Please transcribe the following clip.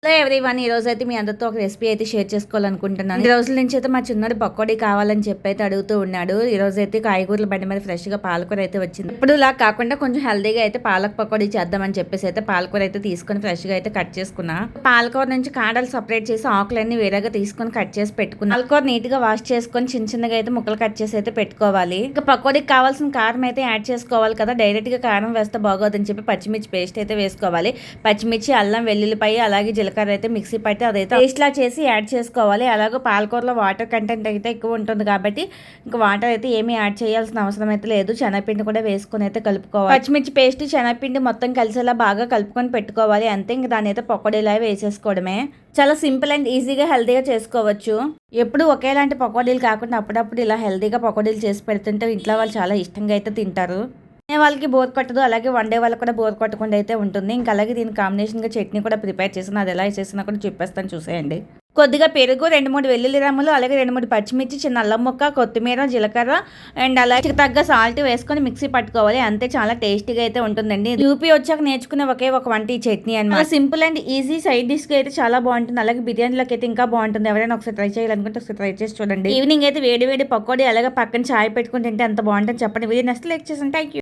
Hello everyone, ఈ రోజు అయితే మీ అందరితో ఒక రెసిపీ అయితే షేర్ చేసుకోవాలనుకుంటున్నాను. ఈ రోజుల నుంచి అయితే మా చిన్నోడు పకోడీ కావాలని చెప్పి అయితే అడుగుతూ ఉన్నాడు. ఈ రోజు అయితే కాయగూరల బండి మీద ఫ్రెష్ గా పాలకూర అయితే వచ్చింది. ఇప్పుడు ఇలా కాకుండా కొంచెం హెల్దీగా అయితే పాలక్ పకోడీ చేద్దామని చెప్పేసి అయితే పాలకూర అయితే తీసుకొని ఫ్రెష్ గా అయితే కట్ చేసుకున్నా. పాలకూర నుంచి కాడలు సపరేట్ చేసి ఆకులన్నీ వేరేగా తీసుకొని కట్ చేసి పెట్టుకున్నా. పాలకూర నీట్ గా వాష్ చేసుకొని చిన్న చిన్నగా అయితే ముక్కలు కట్ చేసి అయితే పెట్టుకోవాలి. ఇంకా పకోడీకి కావాల్సిన కారం అయితే యాడ్ చేసుకోవాలి కదా. డైరెక్ట్ గా కారం వేస్తే బాగోదని చెప్పి పచ్చిమిర్చి పేస్ట్ అయితే వేసుకోవాలి. పచ్చిమిర్చి, అల్లం, వెల్లుల్లిపాయ, అలాగే జీలకర్ర అయితే మిక్సీ పట్టి అదైతే పేస్ట్ లా చేసి యాడ్ చేసుకోవాలి. అలాగే పాలకూరలో వాటర్ కంటెంట్ అయితే ఎక్కువ ఉంటుంది కాబట్టి ఇంకా వాటర్ అయితే ఏమీ యాడ్ చేయాల్సిన అవసరం అయితే లేదు. శనగపిండి కూడా వేసుకొని అయితే కలుపుకోవాలి. పచ్చిమిర్చి పేస్ట్, శనగపిండి మొత్తం కలిసేలా బాగా కలుపుకొని పెట్టుకోవాలి. అంతే, ఇంకా దాని అయితే పకోడీలా వేసేసుకోవడమే. చాలా సింపుల్ అండ్ ఈజీగా హెల్తీగా చేసుకోవచ్చు. ఎప్పుడు ఒకేలాంటి పకోడీలు కాకుండా అప్పుడప్పుడు ఇలా హెల్తీగా పకోడీలు చేసి పెడుతుంటే ఇంట్లో వాళ్ళు చాలా ఇష్టంగా అయితే తింటారు. వాళ్ళకి బోర్ కొట్టదు, అలాగే వండే వాళ్ళకి కూడా బోర్ కొట్టకుండా అయితే ఉంటుంది. ఇంకా అలాగే దీని కాంబినేషన్గా చట్నీ కూడా ప్రిపేర్ చేసిన, అది ఎలా చేసినా కూడా చెప్పేస్తాను, చూసేయండి. కొద్దిగా పెరుగు, 2-3 వెల్లుల్లి రమ్మలు, అలాగే 2-3 పచ్చిమిర్చి, చిన్న అల్లం ముక్క, కొత్తిమీర, జీలకర్ర అండ్ అలాగే తగ్గ సాల్ట్ వేసుకొని మిక్సీ పట్టుకోవాలి. అంతే, చాలా టేస్టీగా అయితే ఉంటుందండి. యూపీ వచ్చాక నేర్చుకునే ఒకే ఒక వంట ఈ చట్నీ అన్నమాట. సింపుల్ అండ్ ఈజీ, సైడ్ డిష్గా అయితే చాలా బాగుంటుంది. అలాగే బిర్యానీలోకి అయితే ఇంకా బాగుంటుంది. ఎవరైనా ఒకసారి ట్రై చేయాలనుకుంటే ఒకసారి ట్రై చేసి చూడండి. ఈవినింగ్ అయితే వేడి వేడి పకోడీ అలాగే పక్కన చాయ్ పెట్టుకుని తింటే ఎంత బాగుంటుంది చెప్పండి. వీడియో నెక్స్ట్ లైక్ చేసాను. Thank you.